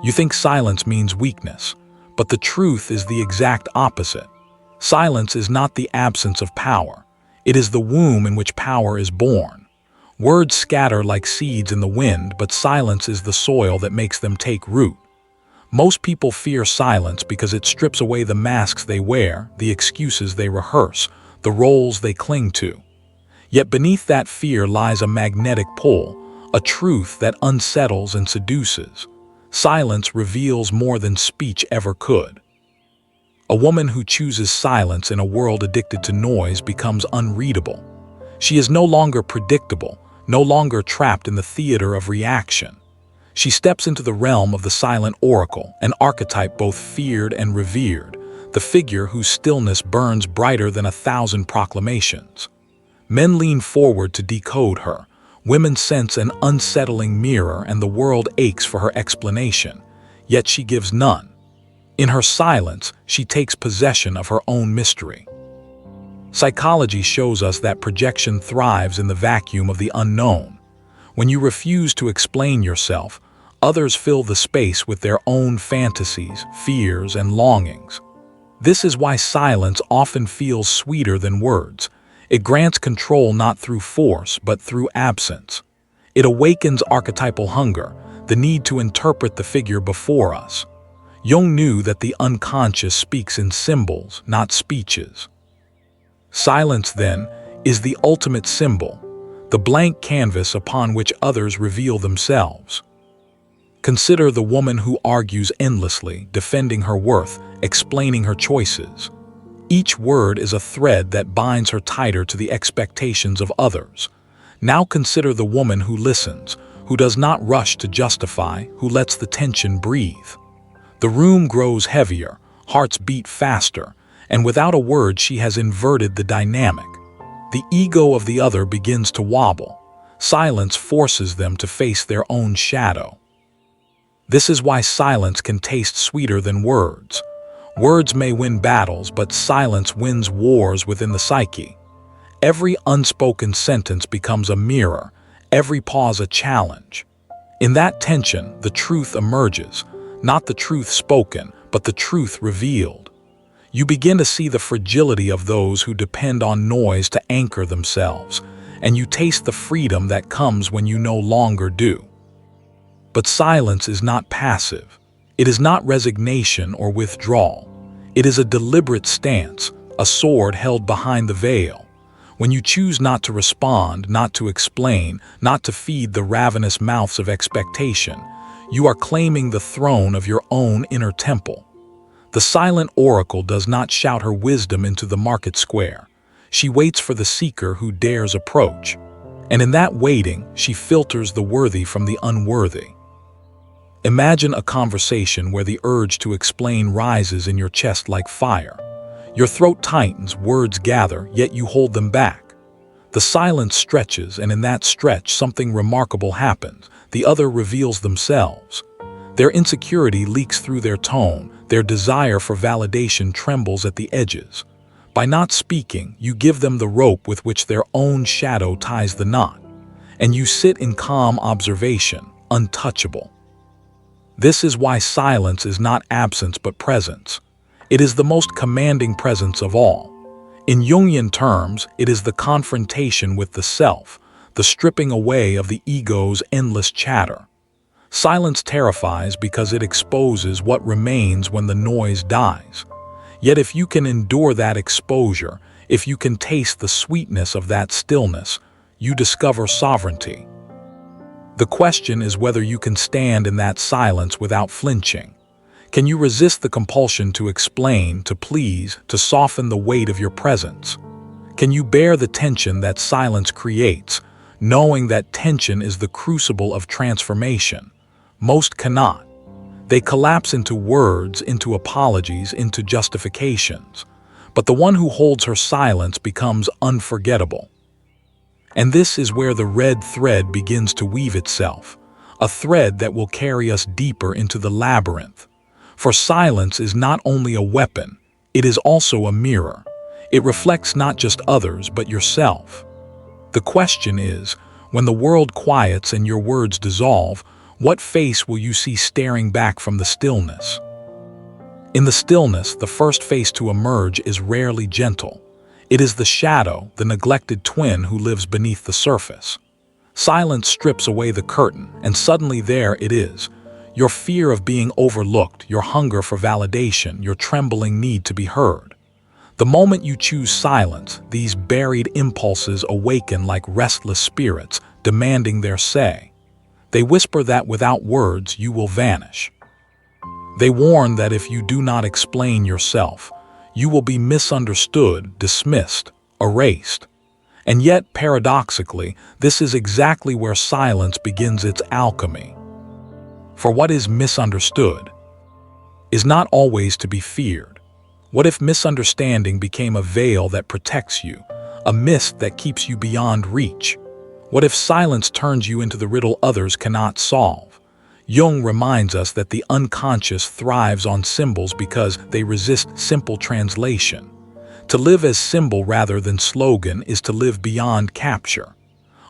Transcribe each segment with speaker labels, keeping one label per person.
Speaker 1: You think silence means weakness, but the truth is the exact opposite. Silence is not the absence of power. It is the womb in which power is born. Words scatter like seeds in the wind, but silence is the soil that makes them take root. Most people fear silence because it strips away the masks they wear, the excuses they rehearse, the roles they cling to. Yet beneath that fear lies a magnetic pull, a truth that unsettles and seduces. Silence reveals more than speech ever could. A woman who chooses silence in a world addicted to noise becomes unreadable. She is no longer predictable, no longer trapped in the theater of reaction. She steps into the realm of the silent oracle, an archetype both feared and revered, the figure whose stillness burns brighter than 1,000 proclamations. Men lean forward to decode her. Women sense an unsettling mirror, and the world aches for her explanation, yet she gives none. In her silence, she takes possession of her own mystery. Psychology shows us that projection thrives in the vacuum of the unknown. When you refuse to explain yourself, others fill the space with their own fantasies, fears, and longings. This is why silence often feels sweeter than words. It grants control not through force, but through absence. It awakens archetypal hunger, the need to interpret the figure before us. Jung knew that the unconscious speaks in symbols, not speeches. Silence, then, is the ultimate symbol, the blank canvas upon which others reveal themselves. Consider the woman who argues endlessly, defending her worth, explaining her choices. Each word is a thread that binds her tighter to the expectations of others. Now consider the woman who listens, who does not rush to justify, who lets the tension breathe. The room grows heavier, hearts beat faster, and without a word she has inverted the dynamic. The ego of the other begins to wobble. Silence forces them to face their own shadow. This is why silence can taste sweeter than words. Words may win battles, but silence wins wars within the psyche. Every unspoken sentence becomes a mirror, every pause a challenge. In that tension, the truth emerges, not the truth spoken, but the truth revealed. You begin to see the fragility of those who depend on noise to anchor themselves, and you taste the freedom that comes when you no longer do. But silence is not passive. It is not resignation or withdrawal. It is a deliberate stance, a sword held behind the veil. When you choose not to respond, not to explain, not to feed the ravenous mouths of expectation, you are claiming the throne of your own inner temple. The silent oracle does not shout her wisdom into the market square. She waits for the seeker who dares approach. And in that waiting, she filters the worthy from the unworthy. Imagine a conversation where the urge to explain rises in your chest like fire. Your throat tightens, words gather, yet you hold them back. The silence stretches, and in that stretch, something remarkable happens. The other reveals themselves. Their insecurity leaks through their tone, their desire for validation trembles at the edges. By not speaking, you give them the rope with which their own shadow ties the knot. And you sit in calm observation, untouchable. This is why silence is not absence but presence. It is the most commanding presence of all. In Jungian terms, it is the confrontation with the self, the stripping away of the ego's endless chatter. Silence terrifies because it exposes what remains when the noise dies. Yet if you can endure that exposure, if you can taste the sweetness of that stillness, you discover sovereignty. The question is whether you can stand in that silence without flinching. Can you resist the compulsion to explain, to please, to soften the weight of your presence? Can you bear the tension that silence creates, knowing that tension is the crucible of transformation? Most cannot. They collapse into words, into apologies, into justifications. But the one who holds her silence becomes unforgettable. And this is where the red thread begins to weave itself, a thread that will carry us deeper into the labyrinth. For silence is not only a weapon, it is also a mirror. It reflects not just others, but yourself. The question is, when the world quiets and your words dissolve, What face will you see staring back from the stillness? In the stillness, the first face to emerge is rarely gentle. It is the shadow, the neglected twin who lives beneath the surface. Silence strips away the curtain, and suddenly there it is. Your fear of being overlooked, your hunger for validation, your trembling need to be heard. The moment you choose silence, these buried impulses awaken like restless spirits, demanding their say. They whisper that without words you will vanish. They warn that if you do not explain yourself, you will be misunderstood, dismissed, erased. And yet, paradoxically, this is exactly where silence begins its alchemy. For what is misunderstood is not always to be feared. What if misunderstanding became a veil that protects you, a mist that keeps you beyond reach? What if silence turns you into the riddle others cannot solve? Jung reminds us that the unconscious thrives on symbols because they resist simple translation. To live as symbol rather than slogan is to live beyond capture.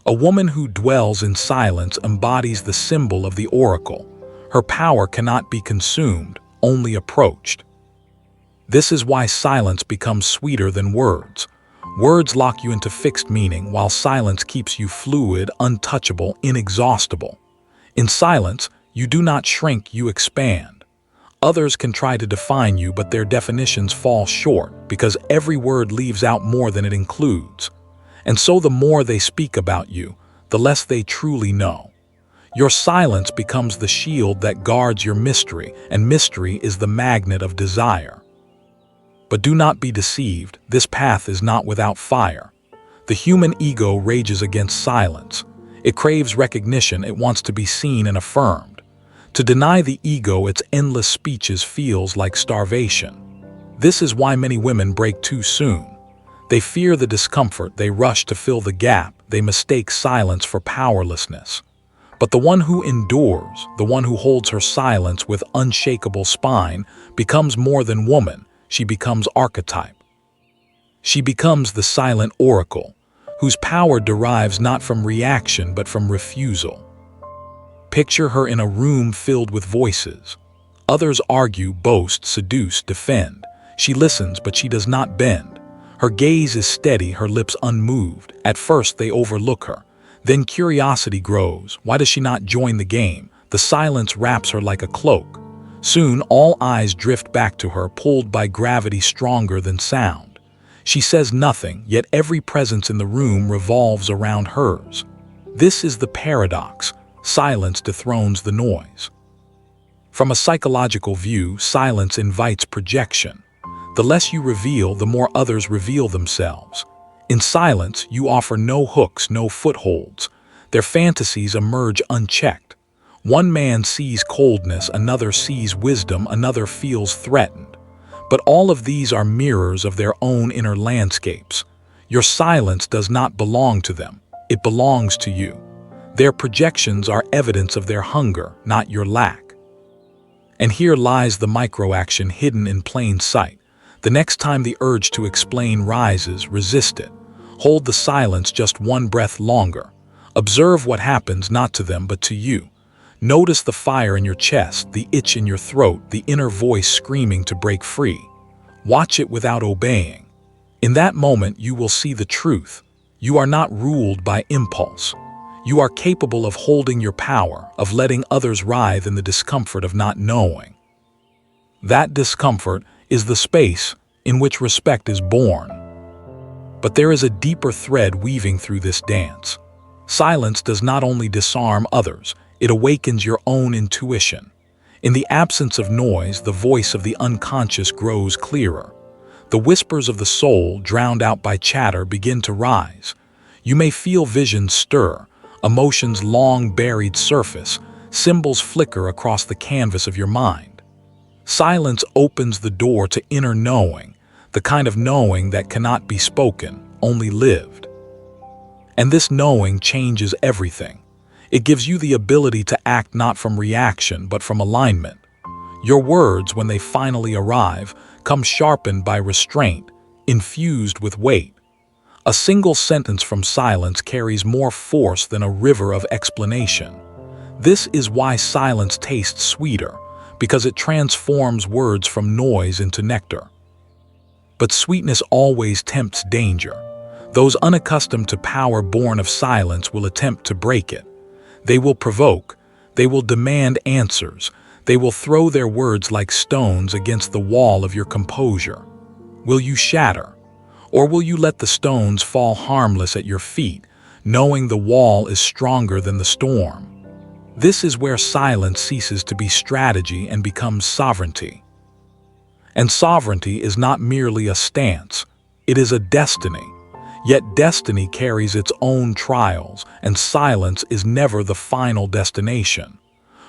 Speaker 1: A woman who dwells in silence embodies the symbol of the oracle. Her power cannot be consumed, only approached. This is why silence becomes sweeter than words. Words lock you into fixed meaning, while silence keeps you fluid, untouchable, inexhaustible. In silence, you do not shrink, you expand. Others can try to define you, but their definitions fall short because every word leaves out more than it includes. And so the more they speak about you, the less they truly know. Your silence becomes the shield that guards your mystery, and mystery is the magnet of desire. But do not be deceived, this path is not without fire. The human ego rages against silence. It craves recognition, it wants to be seen and affirmed. To deny the ego its endless speeches feels like starvation. This is why many women break too soon. They fear the discomfort, they rush to fill the gap, they mistake silence for powerlessness. But the one who endures, the one who holds her silence with unshakable spine, becomes more than woman, she becomes archetype. She becomes the silent oracle, whose power derives not from reaction but from refusal. Picture her in a room filled with voices. Others argue, boast, seduce, defend. She listens, but she does not bend. Her gaze is steady, her lips unmoved. At first they overlook her. Then curiosity grows. Why does she not join the game? The silence wraps her like a cloak. Soon all eyes drift back to her, pulled by gravity stronger than sound. She says nothing, yet every presence in the room revolves around hers. This is the paradox. Silence dethrones the noise. From a psychological view, silence invites projection. The less you reveal, the more others reveal themselves. In silence, you offer no hooks, no footholds. Their fantasies emerge unchecked. One man sees coldness, another sees wisdom, another feels threatened. But all of these are mirrors of their own inner landscapes. Your silence does not belong to them. It belongs to you. Their projections are evidence of their hunger, not your lack. And here lies the microaction hidden in plain sight. The next time the urge to explain rises, resist it. Hold the silence just one breath longer. Observe what happens not to them but to you. Notice the fire in your chest, the itch in your throat, the inner voice screaming to break free. Watch it without obeying. In that moment you will see the truth. You are not ruled by impulse. You are capable of holding your power, of letting others writhe in the discomfort of not knowing. That discomfort is the space in which respect is born. But there is a deeper thread weaving through this dance. Silence does not only disarm others, it awakens your own intuition. In the absence of noise, the voice of the unconscious grows clearer. The whispers of the soul, drowned out by chatter, begin to rise. You may feel visions stir, emotions long buried surface, symbols flicker across the canvas of your mind. Silence opens the door to inner knowing, the kind of knowing that cannot be spoken, only lived. And this knowing changes everything. It gives you the ability to act not from reaction but from alignment. Your words, when they finally arrive, come sharpened by restraint, infused with weight. A single sentence from silence carries more force than a river of explanation. This is why silence tastes sweeter, because it transforms words from noise into nectar. But sweetness always tempts danger. Those unaccustomed to power born of silence will attempt to break it. They will provoke, they will demand answers, they will throw their words like stones against the wall of your composure. Will you shatter? Or will you let the stones fall harmless at your feet, knowing the wall is stronger than the storm? This is where silence ceases to be strategy and becomes sovereignty. And sovereignty is not merely a stance, it is a destiny. Yet destiny carries its own trials, and silence is never the final destination.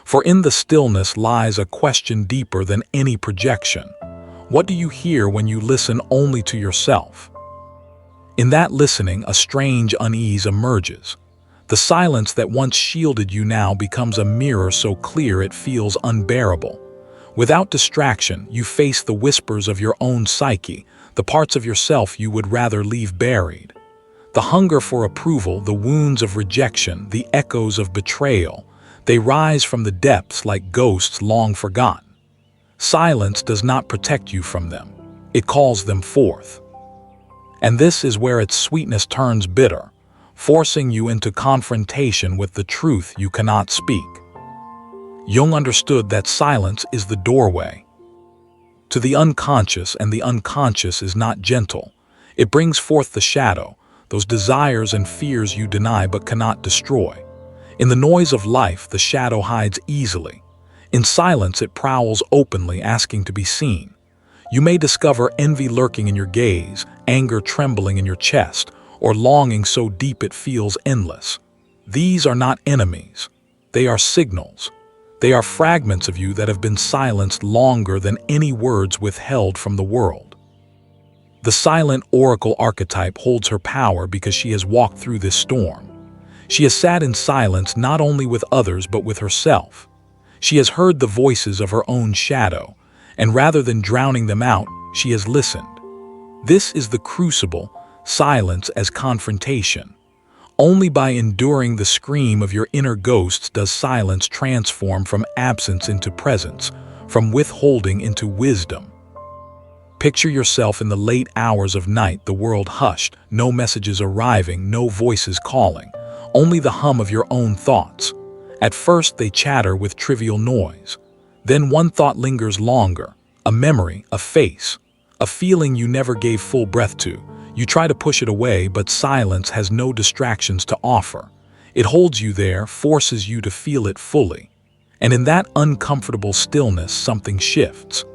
Speaker 1: For in the stillness lies a question deeper than any projection. What do you hear when you listen only to yourself? In that listening, a strange unease emerges. The silence that once shielded you now becomes a mirror so clear it feels unbearable. Without distraction, you face the whispers of your own psyche, the parts of yourself you would rather leave buried. The hunger for approval, the wounds of rejection, the echoes of betrayal, they rise from the depths like ghosts long forgotten. Silence does not protect you from them. It calls them forth. And this is where its sweetness turns bitter, forcing you into confrontation with the truth you cannot speak. Jung understood that silence is the doorway to the unconscious, and the unconscious is not gentle. It brings forth the shadow, those desires and fears you deny but cannot destroy. In the noise of life, the shadow hides easily. In silence, it prowls openly, asking to be seen. You may discover envy lurking in your gaze, anger trembling in your chest, or longing so deep it feels endless. These are not enemies. They are signals. They are fragments of you that have been silenced longer than any words withheld from the world. The silent oracle archetype holds her power because she has walked through this storm. She has sat in silence not only with others but with herself. She has heard the voices of her own shadow, and rather than drowning them out, she has listened. This is the crucible, silence as confrontation. Only by enduring the scream of your inner ghosts does silence transform from absence into presence, from withholding into wisdom. Picture yourself in the late hours of night, the world hushed, no messages arriving, no voices calling, only the hum of your own thoughts. At first they chatter with trivial noise. Then one thought lingers longer, a memory, a face, a feeling you never gave full breath to. You try to push it away, but silence has no distractions to offer. It holds you there, forces you to feel it fully. And in that uncomfortable stillness, something shifts.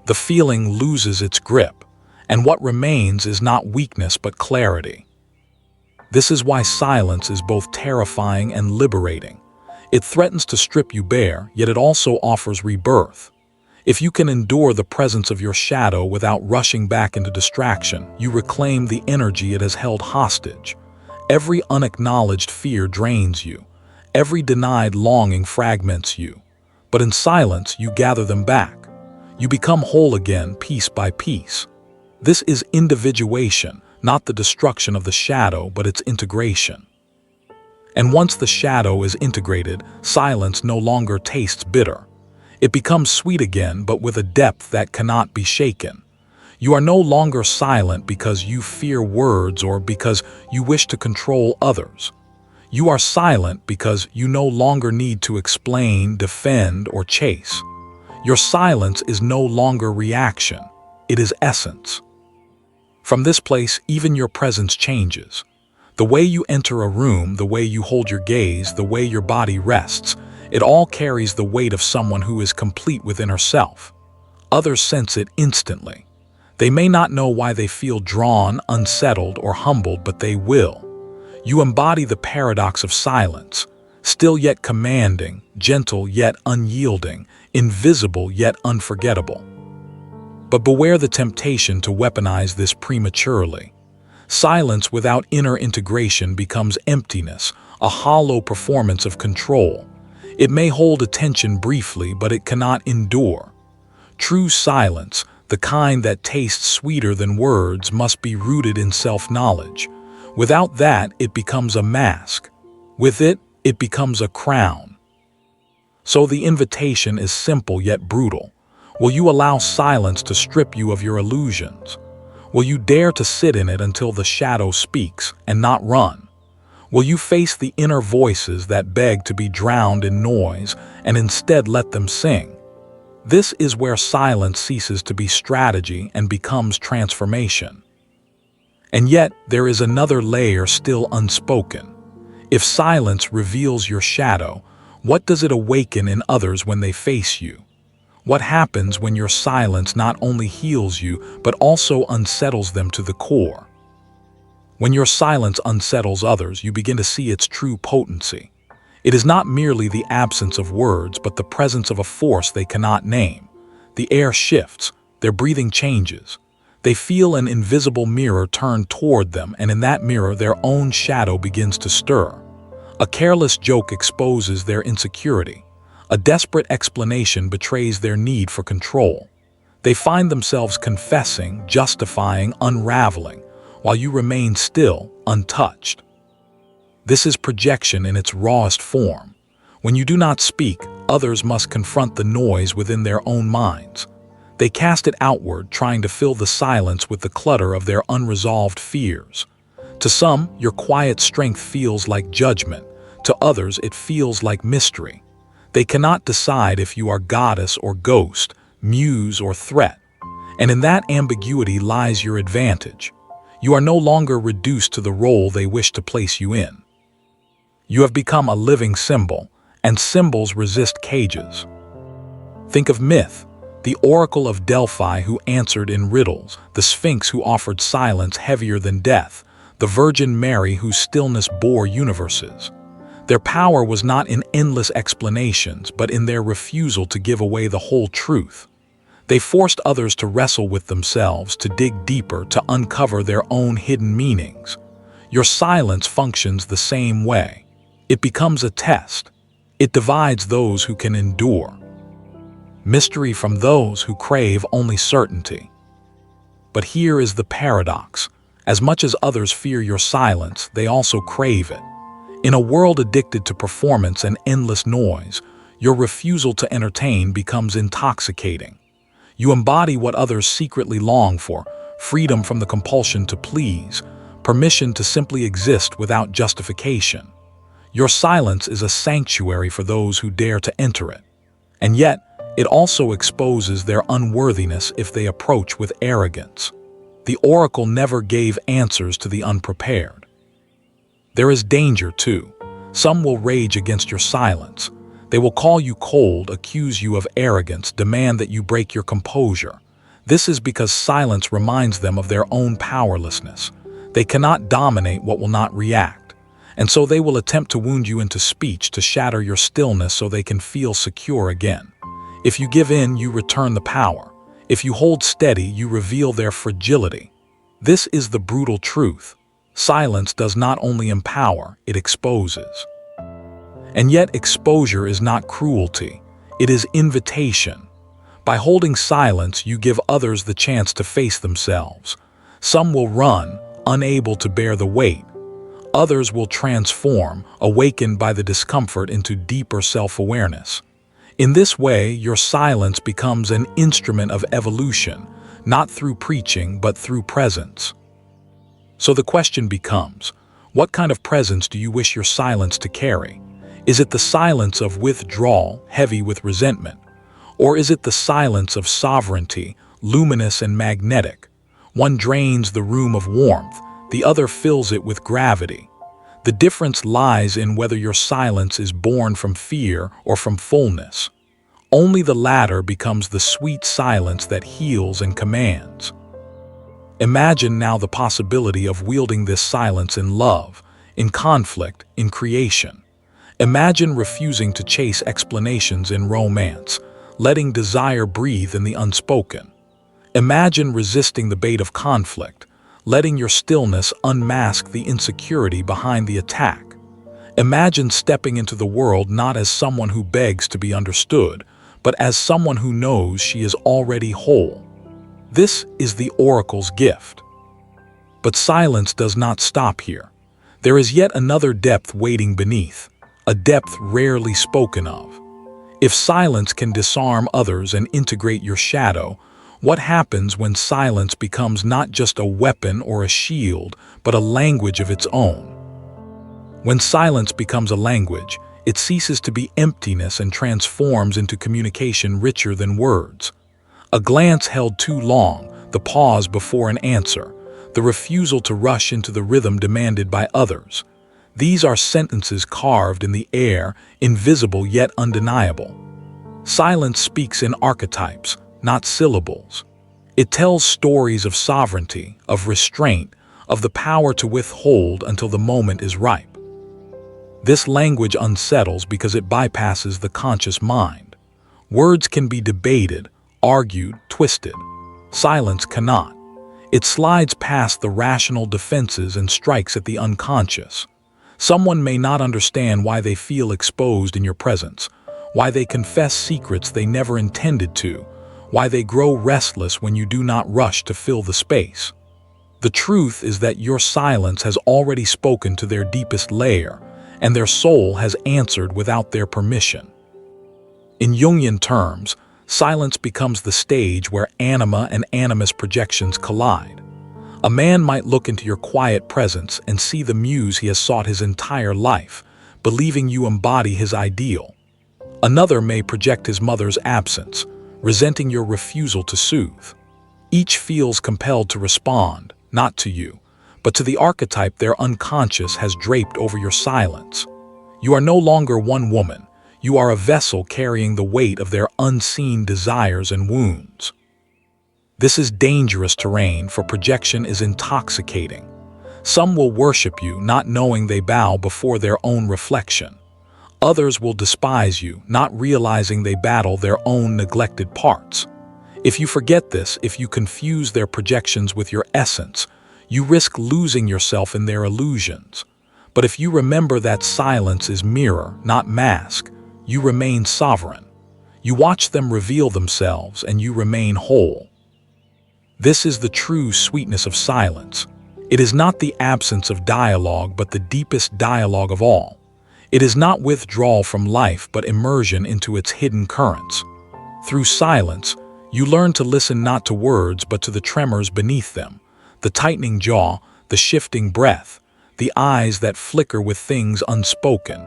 Speaker 1: The feeling loses its grip, and what remains is not weakness but clarity. This is why silence is both terrifying and liberating. It threatens to strip you bare, yet it also offers rebirth. If you can endure the presence of your shadow without rushing back into distraction, you reclaim the energy it has held hostage. Every unacknowledged fear drains you. Every denied longing fragments you. But in silence, you gather them back. You become whole again, piece by piece. This is individuation, not the destruction of the shadow, but its integration. And once the shadow is integrated, silence no longer tastes bitter. It becomes sweet again, but with a depth that cannot be shaken. You are no longer silent because you fear words or because you wish to control others. You are silent because you no longer need to explain, defend, or chase. Your silence is no longer reaction. It is essence. From this place, even your presence changes. The way you enter a room, the way you hold your gaze, the way your body rests, it all carries the weight of someone who is complete within herself. Others sense it instantly. They may not know why they feel drawn, unsettled, or humbled, but they will. You embody the paradox of silence, still yet commanding, gentle yet unyielding, invisible yet unforgettable. But beware the temptation to weaponize this prematurely. Silence without inner integration becomes emptiness, a hollow performance of control. It may hold attention briefly, but it cannot endure. True silence, the kind that tastes sweeter than words, must be rooted in self-knowledge. Without that, it becomes a mask. With it, it becomes a crown. So the invitation is simple yet brutal. Will you allow silence to strip you of your illusions? Will you dare to sit in it until the shadow speaks and not run? Will you face the inner voices that beg to be drowned in noise and instead let them sing? This is where silence ceases to be strategy and becomes transformation. And yet, there is another layer still unspoken. If silence reveals your shadow, what does it awaken in others when they face you? What happens when your silence not only heals you, but also unsettles them to the core? When your silence unsettles others, you begin to see its true potency. It is not merely the absence of words, but the presence of a force they cannot name. The air shifts, their breathing changes. They feel an invisible mirror turned toward them, and in that mirror their own shadow begins to stir. A careless joke exposes their insecurity. A desperate explanation betrays their need for control. They find themselves confessing, justifying, unraveling, while you remain still, untouched. This is projection in its rawest form. When you do not speak, others must confront the noise within their own minds. They cast it outward, trying to fill the silence with the clutter of their unresolved fears. To some, your quiet strength feels like judgment. To others, it feels like mystery. They cannot decide if you are goddess or ghost, muse or threat. And in that ambiguity lies your advantage. You are no longer reduced to the role they wish to place you in. You have become a living symbol, and symbols resist cages. Think of myth, the oracle of Delphi who answered in riddles, the Sphinx who offered silence heavier than death, the Virgin Mary whose stillness bore universes. Their power was not in endless explanations, but in their refusal to give away the whole truth. They forced others to wrestle with themselves, to dig deeper, to uncover their own hidden meanings. Your silence functions the same way. It becomes a test. It divides those who can endure mystery from those who crave only certainty. But here is the paradox. As much as others fear your silence, they also crave it. In a world addicted to performance and endless noise, your refusal to entertain becomes intoxicating. You embody what others secretly long for: freedom from the compulsion to please, permission to simply exist without justification. Your silence is a sanctuary for those who dare to enter it. And yet, it also exposes their unworthiness if they approach with arrogance. The oracle never gave answers to the unprepared. There is danger, too. Some will rage against your silence. They will call you cold, accuse you of arrogance, demand that you break your composure. This is because silence reminds them of their own powerlessness. They cannot dominate what will not react. And so they will attempt to wound you into speech, to shatter your stillness so they can feel secure again. If you give in, you return the power. If you hold steady, you reveal their fragility. This is the brutal truth. Silence does not only empower, it exposes. And yet exposure is not cruelty. It is invitation. By holding silence, you give others the chance to face themselves. Some will run, unable to bear the weight. Others will transform, awakened by the discomfort into deeper self-awareness. In this way, your silence becomes an instrument of evolution, not through preaching, but through presence. So the question becomes, what kind of presence do you wish your silence to carry? Is it the silence of withdrawal, heavy with resentment? Or is it the silence of sovereignty, luminous and magnetic? One drains the room of warmth, the other fills it with gravity. The difference lies in whether your silence is born from fear or from fullness. Only the latter becomes the sweet silence that heals and commands. Imagine now the possibility of wielding this silence in love, in conflict, in creation. Imagine refusing to chase explanations in romance, letting desire breathe in the unspoken. Imagine resisting the bait of conflict, letting your stillness unmask the insecurity behind the attack. Imagine stepping into the world not as someone who begs to be understood, but as someone who knows she is already whole. This is the oracle's gift. But silence does not stop here. There is yet another depth waiting beneath, a depth rarely spoken of. If silence can disarm others and integrate your shadow, what happens when silence becomes not just a weapon or a shield, but a language of its own? When silence becomes a language, it ceases to be emptiness and transforms into communication richer than words. A glance held too long, the pause before an answer, the refusal to rush into the rhythm demanded by others. These are sentences carved in the air, invisible yet undeniable. Silence speaks in archetypes, not syllables. It tells stories of sovereignty, of restraint, of the power to withhold until the moment is ripe. This language unsettles because it bypasses the conscious mind. Words can be debated, argued, twisted. Silence cannot. It slides past the rational defenses and strikes at the unconscious. Someone may not understand why they feel exposed in your presence, why they confess secrets they never intended to, why they grow restless when you do not rush to fill the space. The truth is that your silence has already spoken to their deepest layer, and their soul has answered without their permission. In Jungian terms, silence becomes the stage where anima and animus projections collide. A man might look into your quiet presence and see the muse he has sought his entire life, believing you embody his ideal. Another may project his mother's absence, resenting your refusal to soothe. Each feels compelled to respond, not to you, but to the archetype their unconscious has draped over your silence. You are no longer one woman. You are a vessel carrying the weight of their unseen desires and wounds. This is dangerous terrain, for projection is intoxicating. Some will worship you, not knowing they bow before their own reflection. Others will despise you, not realizing they battle their own neglected parts. If you forget this, if you confuse their projections with your essence, you risk losing yourself in their illusions. But if you remember that silence is mirror, not mask, you remain sovereign. You watch them reveal themselves and you remain whole. This is the true sweetness of silence. It is not the absence of dialogue, but the deepest dialogue of all. It is not withdrawal from life, but immersion into its hidden currents. Through silence, you learn to listen not to words, but to the tremors beneath them, the tightening jaw, the shifting breath, the eyes that flicker with things unspoken.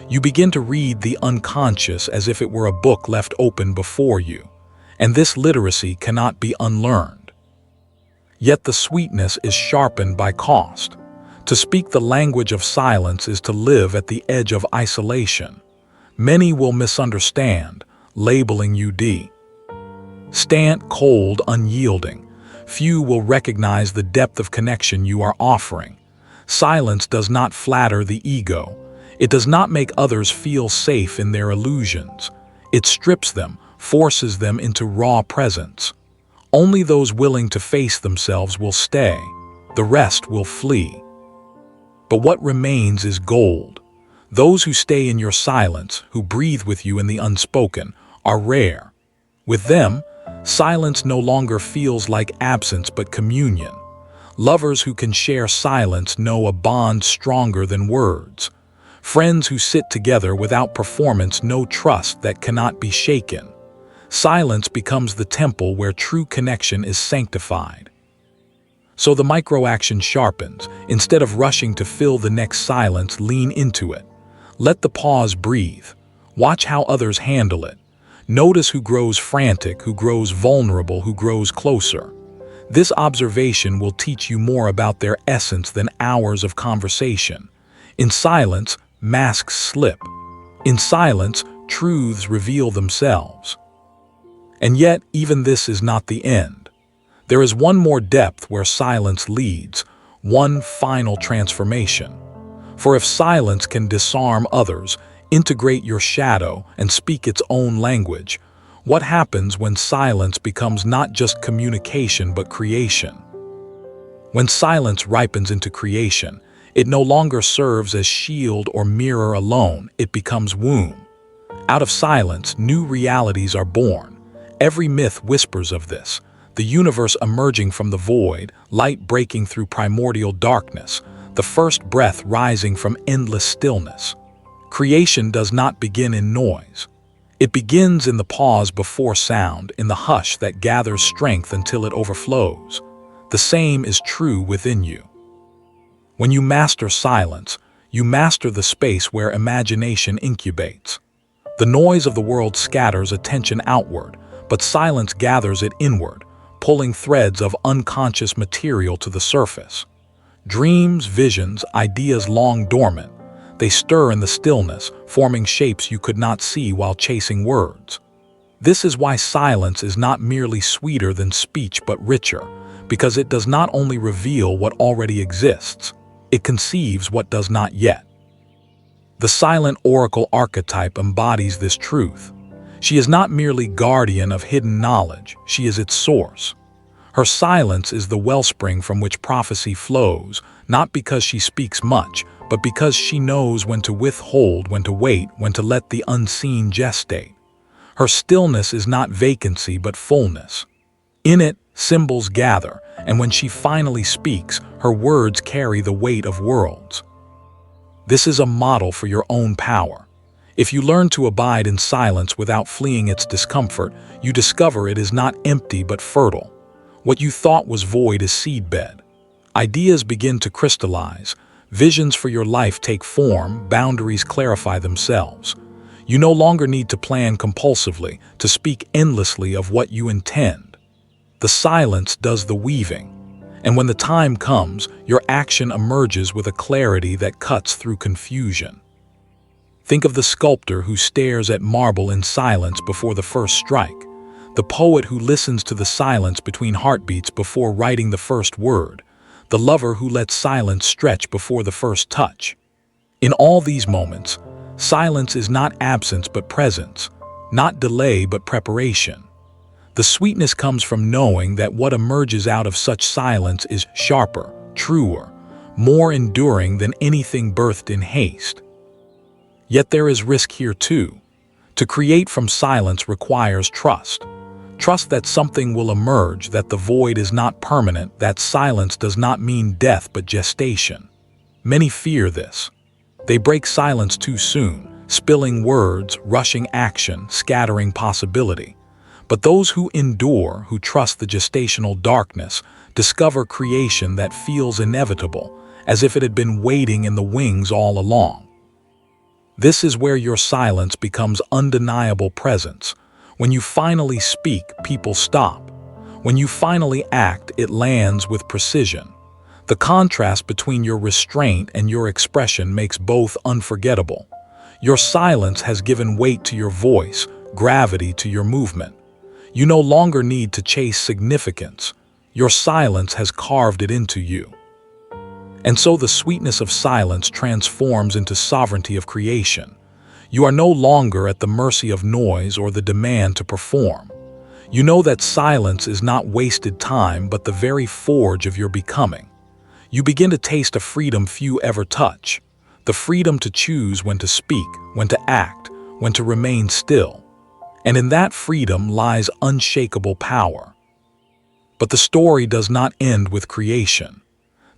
Speaker 1: You begin to read the unconscious as if it were a book left open before you, and this literacy cannot be unlearned. Yet the sweetness is sharpened by cost. To speak the language of silence is to live at the edge of isolation. Many will misunderstand, labeling you distant, cold, unyielding. Few will recognize the depth of connection you are offering. Silence does not flatter the ego. It does not make others feel safe in their illusions. It strips them, forces them into raw presence. Only those willing to face themselves will stay. The rest will flee. But what remains is gold. Those who stay in your silence, who breathe with you in the unspoken, are rare. With them, silence no longer feels like absence but communion. Lovers who can share silence know a bond stronger than words. Friends who sit together without performance know trust that cannot be shaken. Silence becomes the temple where true connection is sanctified. So the microaction sharpens. Instead of rushing to fill the next silence, lean into it. Let the pause breathe. Watch how others handle it. Notice who grows frantic, who grows vulnerable, who grows closer. This observation will teach you more about their essence than hours of conversation. In silence, masks slip. In silence, truths reveal themselves. And yet, even this is not the end. There is one more depth where silence leads, one final transformation. For if silence can disarm others, integrate your shadow, and speak its own language, what happens when silence becomes not just communication but creation? When silence ripens into creation, it no longer serves as shield or mirror alone, it becomes womb. Out of silence, new realities are born. Every myth whispers of this, the universe emerging from the void, light breaking through primordial darkness, the first breath rising from endless stillness. Creation does not begin in noise. It begins in the pause before sound, in the hush that gathers strength until it overflows. The same is true within you. When you master silence, you master the space where imagination incubates. The noise of the world scatters attention outward, but silence gathers it inward, pulling threads of unconscious material to the surface. Dreams, visions, ideas long dormant, they stir in the stillness, forming shapes you could not see while chasing words. This is why silence is not merely sweeter than speech but richer, because it does not only reveal what already exists, it conceives what does not yet. The silent oracle archetype embodies this truth. She is not merely guardian of hidden knowledge, she is its source. Her silence is the wellspring from which prophecy flows, not because she speaks much, but because she knows when to withhold, when to wait, when to let the unseen gestate. Her stillness is not vacancy but fullness. In it, symbols gather, and when she finally speaks, her words carry the weight of worlds. This is a model for your own power. If you learn to abide in silence without fleeing its discomfort, you discover it is not empty but fertile. What you thought was void is seedbed. Ideas begin to crystallize, visions for your life take form, boundaries clarify themselves. You no longer need to plan compulsively, to speak endlessly of what you intend. The silence does the weaving, and when the time comes, your action emerges with a clarity that cuts through confusion. Think of the sculptor who stares at marble in silence before the first strike, the poet who listens to the silence between heartbeats before writing the first word, the lover who lets silence stretch before the first touch. In all these moments, silence is not absence but presence, not delay but preparation. The sweetness comes from knowing that what emerges out of such silence is sharper, truer, more enduring than anything birthed in haste. Yet there is risk here too. To create from silence requires trust. Trust that something will emerge, that the void is not permanent, that silence does not mean death but gestation. Many fear this. They break silence too soon, spilling words, rushing action, scattering possibility. But those who endure, who trust the gestational darkness, discover creation that feels inevitable, as if it had been waiting in the wings all along. This is where your silence becomes undeniable presence. When you finally speak, people stop. When you finally act, it lands with precision. The contrast between your restraint and your expression makes both unforgettable. Your silence has given weight to your voice, gravity to your movement. You no longer need to chase significance. Your silence has carved it into you. And so the sweetness of silence transforms into sovereignty of creation. You are no longer at the mercy of noise or the demand to perform. You know that silence is not wasted time but the very forge of your becoming. You begin to taste a freedom few ever touch, the freedom to choose when to speak, when to act, when to remain still. And in that freedom lies unshakable power. But the story does not end with creation.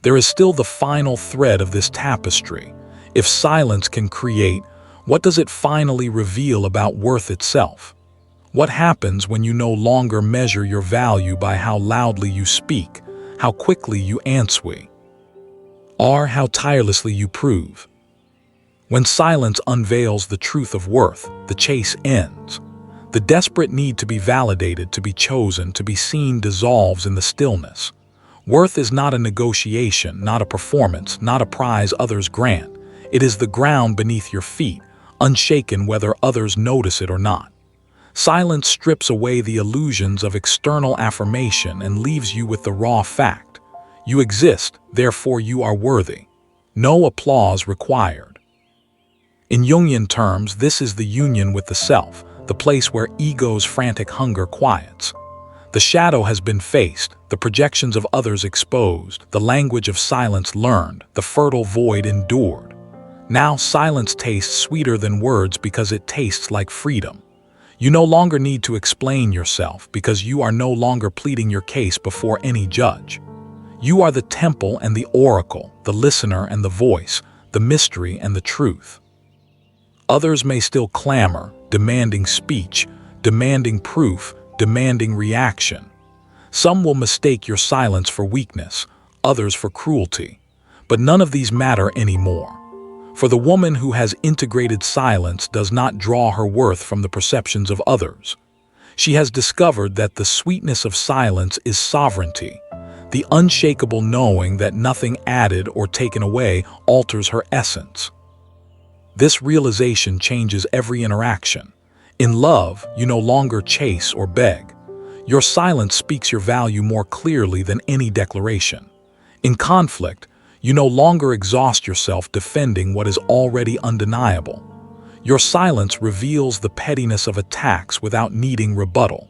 Speaker 1: There is still the final thread of this tapestry. If silence can create, what does it finally reveal about worth itself? What happens when you no longer measure your value by how loudly you speak, how quickly you answer, or how tirelessly you prove? When silence unveils the truth of worth, the chase ends. The desperate need to be validated, to be chosen, to be seen dissolves in the stillness. Worth is not a negotiation, not a performance, not a prize others grant. It is the ground beneath your feet, unshaken whether others notice it or not. Silence strips away the illusions of external affirmation and leaves you with the raw fact. You exist, therefore you are worthy. No applause required. In Jungian terms, this is the union with the self, the place where ego's frantic hunger quiets. The shadow has been faced, the projections of others exposed, the language of silence learned, the fertile void endured. Now silence tastes sweeter than words because it tastes like freedom. You no longer need to explain yourself because you are no longer pleading your case before any judge. You are the temple and the oracle, the listener and the voice, the mystery and the truth. Others may still clamor, demanding speech, demanding proof, demanding reaction. Some will mistake your silence for weakness, others for cruelty. But none of these matter anymore. For the woman who has integrated silence does not draw her worth from the perceptions of others. She has discovered that the sweetness of silence is sovereignty, the unshakable knowing that nothing added or taken away alters her essence. This realization changes every interaction. In love, you no longer chase or beg. Your silence speaks your value more clearly than any declaration. In conflict, you no longer exhaust yourself defending what is already undeniable. Your silence reveals the pettiness of attacks without needing rebuttal.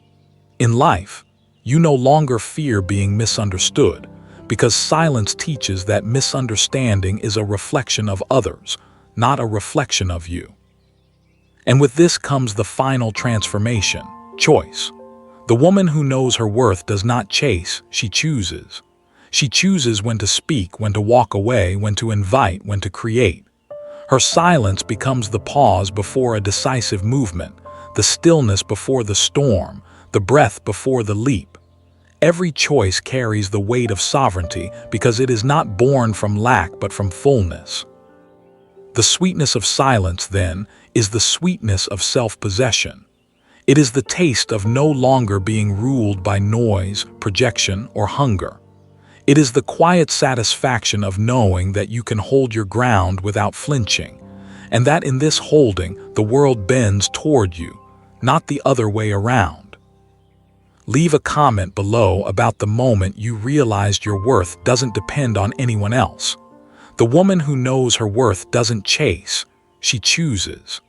Speaker 1: In life, you no longer fear being misunderstood, because silence teaches that misunderstanding is a reflection of others, not a reflection of you. And with this comes the final transformation: choice. The woman who knows her worth does not chase, she chooses. She chooses when to speak, when to walk away, when to invite, when to create. Her silence becomes the pause before a decisive movement, the stillness before the storm, the breath before the leap. Every choice carries the weight of sovereignty because it is not born from lack but from fullness. The sweetness of silence, then, is the sweetness of self-possession. It is the taste of no longer being ruled by noise, projection, or hunger. It is the quiet satisfaction of knowing that you can hold your ground without flinching, and that in this holding the world bends toward you, not the other way around. Leave a comment below about the moment you realized your worth doesn't depend on anyone else. The woman who knows her worth doesn't chase, she chooses.